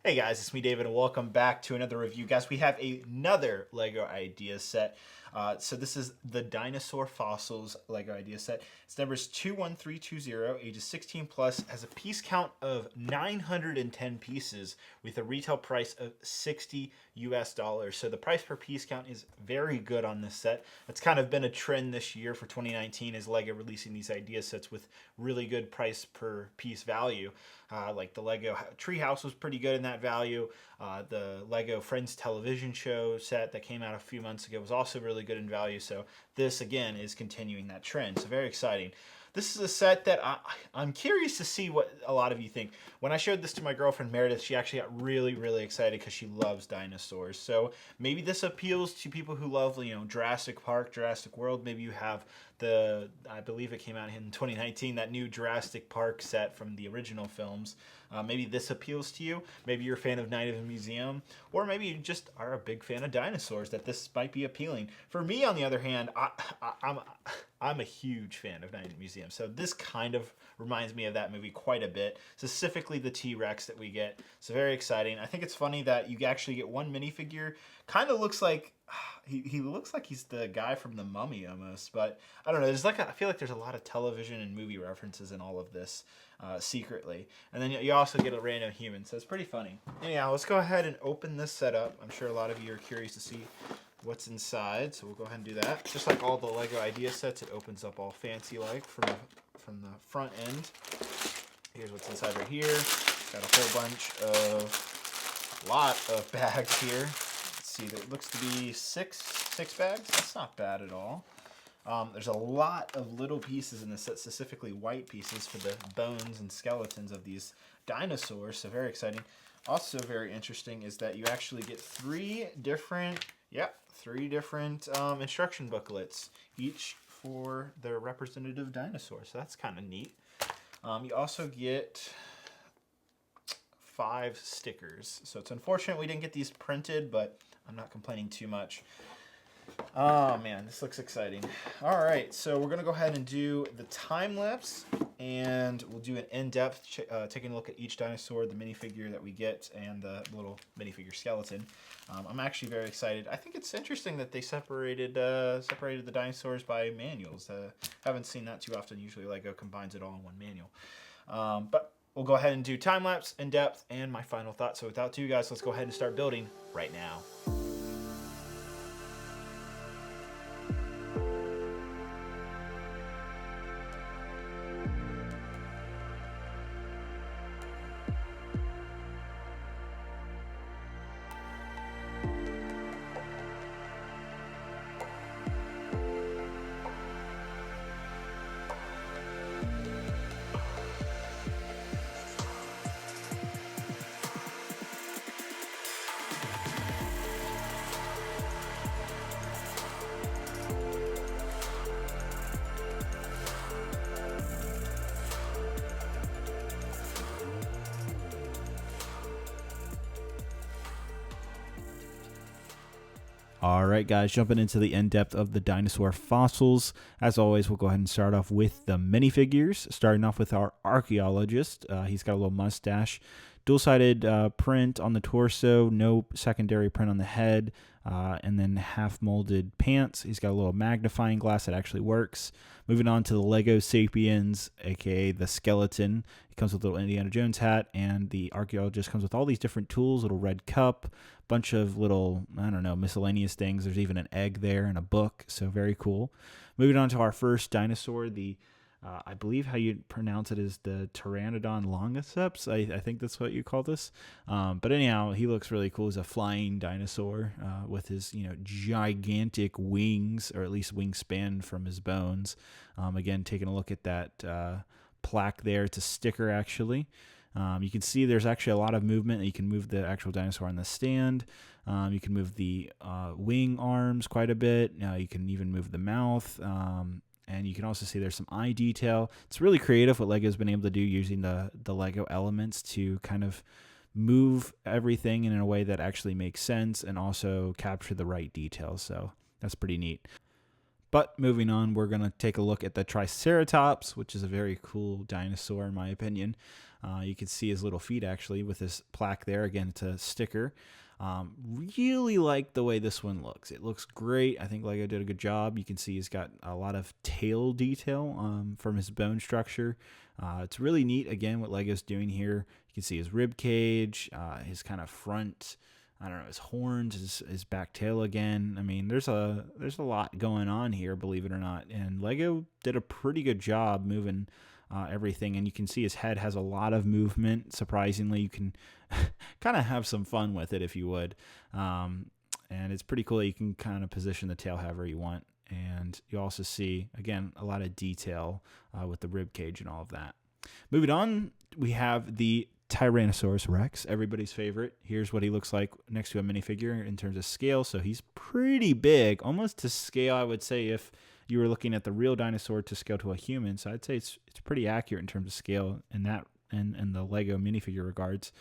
Hey guys, it's me David and welcome back to another review. Guys, we have another LEGO idea set. So this is the Dinosaur Fossils LEGO idea set. Its number is 21320, ages 16 plus, has a piece count of 910 pieces with a retail price of 60 US dollars. So the price per piece count is very good on this set. It's kind of been a trend this year for 2019 is LEGO releasing these idea sets with really good price per piece value. Like the Lego Treehouse was pretty good in that value. The Lego Friends television show set that came out a few months ago was also really good in value. So this again is continuing that trend. So very exciting. This is a set that I'm curious to see what a lot of you think. When I showed this to my girlfriend Meredith, she actually got really excited because she loves dinosaurs. So maybe this appeals to people who love, Jurassic Park, Jurassic World. Maybe you have I believe it came out in 2019, that new Jurassic Park set from the original films. Maybe this appeals to you. Maybe you're a fan of Night of the Museum, or maybe you just are a big fan of dinosaurs. That this might be appealing. For me, on the other hand, I'm a huge fan of Night of the Museum, so this kind of reminds me of that movie quite a bit. Specifically, the T-Rex that we get. So very exciting. I think it's funny that you actually get one minifigure. Kind of looks like he looks like he's the guy from The Mummy almost, but I don't know. I feel like there's a lot of television and movie references in all of this secretly, and then you also get a random human, so it's pretty funny. Anyhow, let's go ahead and open this setup. I'm sure a lot of you are curious to see what's inside, so we'll go ahead and do that. Just like all the Lego idea sets, it opens up all fancy like from the front end. Here's what's inside right here. Got a whole lot of bags here. See, there looks to be six bags. That's not bad at all. There's a lot of little pieces in this set, specifically white pieces for the bones and skeletons of these dinosaurs, so very exciting. Also very interesting is that you actually get three different instruction booklets, each for their representative dinosaur, so that's kind of neat. You also get 5 stickers, so it's unfortunate we didn't get these printed, but I'm not complaining too much. Oh man, this looks exciting. All right, so we're gonna go ahead and do the time lapse, and we'll do an in-depth taking a look at each dinosaur, the minifigure that we get, and the little minifigure skeleton. I'm actually very excited. I think it's interesting that they separated the dinosaurs by manuals. Haven't seen that too often. Usually Lego combines it all in one manual. But we'll go ahead and do time lapse, in depth, and my final thoughts. So without you guys, let's go ahead and start building right now. All right, guys, jumping into the in-depth of the dinosaur fossils. As always, we'll go ahead and start off with the minifigures, starting off with our archaeologist. He's got a little mustache, dual-sided print on the torso, no secondary print on the head, and then half-molded pants. He's got a little magnifying glass that actually works. Moving on to the Lego Sapiens, aka the skeleton. He comes with a little Indiana Jones hat, and the archaeologist comes with all these different tools, little red cup, bunch of little, I don't know, miscellaneous things. There's even an egg there and a book, so very cool. Moving on to our first dinosaur, the I believe how you pronounce it is the Pteranodon longiceps. I think that's what you call this. But anyhow, he looks really cool. He's a flying dinosaur with his gigantic wings, or at least wingspan from his bones. Again, taking a look at that plaque there. It's a sticker actually. You can see there's actually a lot of movement. You can move the actual dinosaur on the stand. You can move the wing arms quite a bit. You can even move the mouth. And you can also see there's some eye detail. It's really creative what LEGO's been able to do using the LEGO elements to kind of move everything in a way that actually makes sense and also capture the right details. So that's pretty neat. But moving on, we're going to take a look at the Triceratops, which is a very cool dinosaur in my opinion. You can see his little feet actually with his plaque there. Again, it's a sticker. Really like the way this one looks. It looks great. I think Lego did a good job. You can see he's got a lot of tail detail from his bone structure. It's really neat, again, what Lego's doing here. You can see his rib cage, his kind of front, I don't know, his horns, his back tail again. I mean, there's a lot going on here, believe it or not. And Lego did a pretty good job moving everything. And you can see his head has a lot of movement. Surprisingly, you can kind of have some fun with it if you would. And it's pretty cool that you can kind of position the tail however you want. And you also see, again, a lot of detail with the rib cage and all of that. Moving on, we have the Tyrannosaurus Rex, everybody's favorite. Here's what he looks like next to a minifigure in terms of scale. So he's pretty big, almost to scale, I would say, if you were looking at the real dinosaur to scale to a human. So I'd say it's pretty accurate in terms of scale in that and the Lego minifigure regards.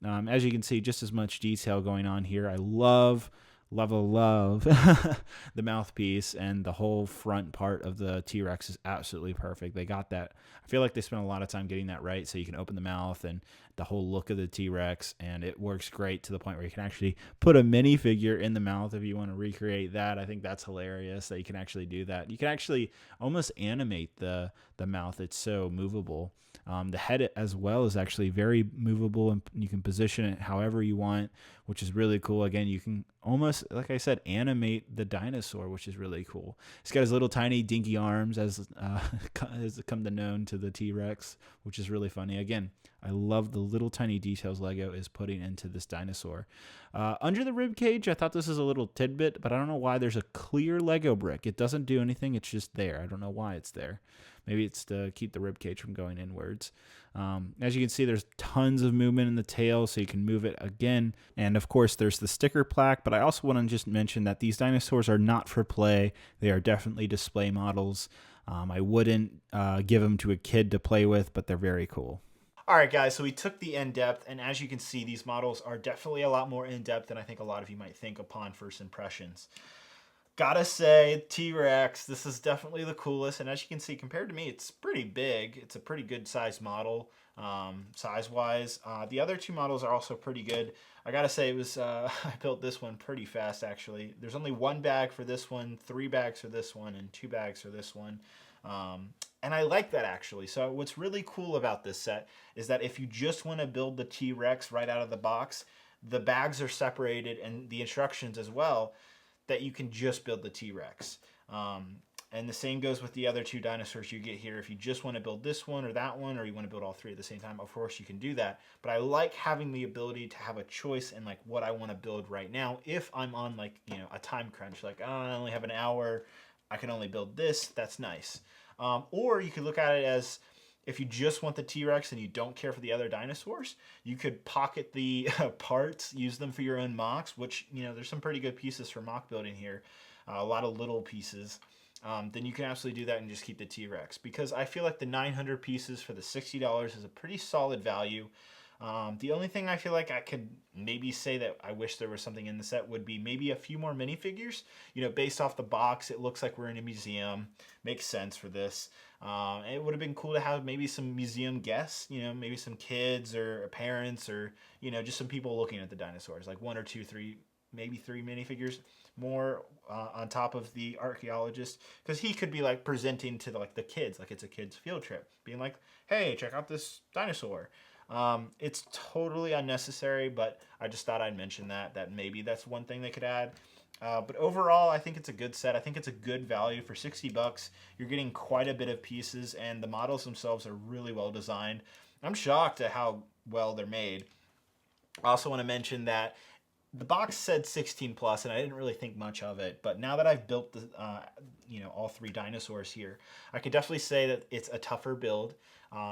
As you can see, just as much detail going on here. I love the mouthpiece, and the whole front part of the T-Rex is absolutely perfect. They got that. I feel like they spent a lot of time getting that right, so you can open the mouth and the whole look of the T-Rex, and it works great to the point where you can actually put a minifigure in the mouth if you want to recreate that. I think that's hilarious that you can actually do that. You can actually almost animate the mouth. It's so movable. The head as well is actually very movable, and you can position it however you want, which is really cool. Again, you can almost, like I said, animate the dinosaur, which is really cool. He's got his little tiny dinky arms, as has come to known to the T-Rex, which is really funny. Again, I love the little tiny details Lego is putting into this dinosaur. Under the rib cage, I thought this is a little tidbit, but I don't know why there's a clear Lego brick. It doesn't do anything. It's just there. I don't know why it's there. Maybe it's to keep the rib cage from going inwards. As you can see, there's tons of movement in the tail, so you can move it again. And of course, there's the sticker plaque, but I also want to just mention that these dinosaurs are not for play. They are definitely display models. I wouldn't give them to a kid to play with, but they're very cool. All right, guys, so we took the in-depth, and as you can see, these models are definitely a lot more in-depth than I think a lot of you might think upon first impressions. Gotta say, T-Rex, this is definitely the coolest, and as you can see, compared to me, it's pretty big. It's a pretty good sized model, size-wise. The other two models are also pretty good. I gotta say, it was I built this one pretty fast, actually. There's only one bag for this one, 3 bags for this one, and 2 bags for this one. And I like that, actually. So what's really cool about this set is that if you just want to build the T-Rex right out of the box, the bags are separated, and the instructions as well, that you can just build the T-Rex. And the same goes with the other 2 dinosaurs you get here. If you just want to build this one or that one, or you want to build all 3 at the same time, of course you can do that. But I like having the ability to have a choice in like what I want to build right now. If I'm on like, you know, a time crunch, like, oh, I only have an hour, I can only build this, that's nice. Or you could look at it as, if you just want the T-Rex and you don't care for the other dinosaurs, you could pocket the parts, use them for your own mocks, which, you know, there's some pretty good pieces for mock building here, a lot of little pieces. Then you can absolutely do that and just keep the T-Rex, because I feel like the 900 pieces for the $60 is a pretty solid value. The only thing I feel like I could maybe say that I wish there was something in the set would be maybe a few more minifigures. You know, based off the box, it looks like we're in a museum. Makes sense for this. It would have been cool to have maybe some museum guests, you know, maybe some kids or parents, or, you know, just some people looking at the dinosaurs, like 1 or 2, 3, maybe 3 minifigures more on top of the archaeologist, because he could be like presenting to the kids, like it's a kid's field trip, being like, hey, check out this dinosaur. It's totally unnecessary, but I just thought I'd mention that maybe that's one thing they could add. But overall, I think it's a good set. I think it's a good value for $60. You're getting quite a bit of pieces, and the models themselves are really well designed. I'm shocked at how well they're made. I also want to mention that the box said 16 plus, and I didn't really think much of it. But now that I've built the, all 3 dinosaurs here, I can definitely say that it's a tougher build.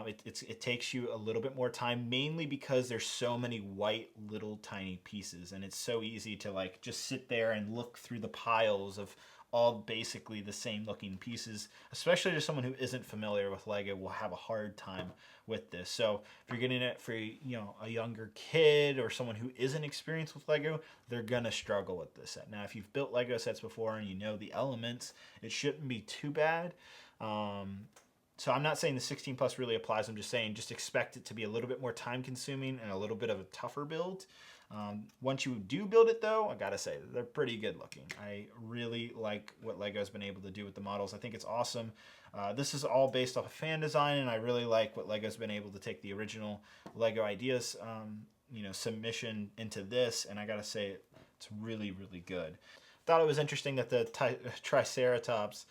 It takes you a little bit more time, mainly because there's so many white little tiny pieces, and it's so easy to like just sit there and look through the piles of all basically the same looking pieces, especially to someone who isn't familiar with Lego will have a hard time with this. So if you're getting it for, you know, a younger kid or someone who isn't experienced with Lego, they're gonna struggle with this set. Now, if you've built Lego sets before and you know the elements, it shouldn't be too bad. So I'm not saying the 16 plus really applies. I'm just saying just expect it to be a little bit more time consuming and a little bit of a tougher build. Once you do build it though, I gotta say, they're pretty good looking. I really like what Lego's been able to do with the models. I think it's awesome. This is all based off of fan design, and I really like what Lego's been able to take the original Lego Ideas you know, submission into this, and I gotta say, it's really, really good. Thought it was interesting that the Triceratops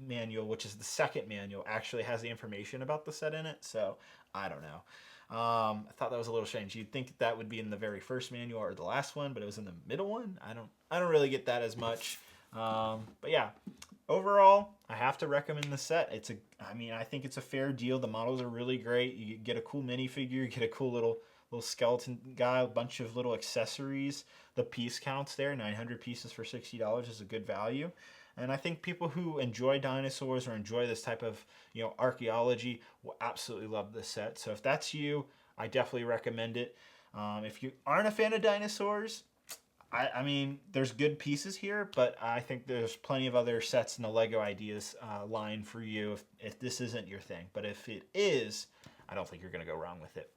manual, which is the second manual, actually has the information about the set in it. So I don't know. I thought that was a little strange. You'd think that would be in the very first manual or the last one, but it was in the middle one. I don't really get that as much. But yeah, overall, I have to recommend the set. I mean, I think it's a fair deal. The models are really great. You get a cool minifigure, you get a cool little skeleton guy, a bunch of little accessories. The piece counts there, 900 pieces for $60 is a good value. And I think people who enjoy dinosaurs or enjoy this type of, you know, archaeology will absolutely love this set. So if that's you, I definitely recommend it. If you aren't a fan of dinosaurs, I mean, there's good pieces here, but I think there's plenty of other sets in the Lego Ideas line for you if this isn't your thing. But if it is, I don't think you're going to go wrong with it.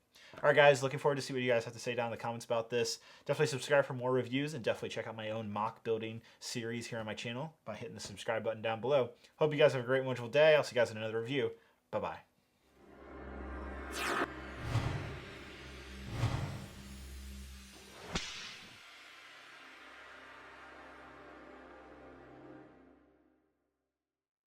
All right, guys, looking forward to see what you guys have to say down in the comments about this. Definitely subscribe for more reviews, and definitely check out my own mock building series here on my channel by hitting the subscribe button down below. Hope you guys have a great, wonderful day. I'll see you guys in another review. Bye-bye.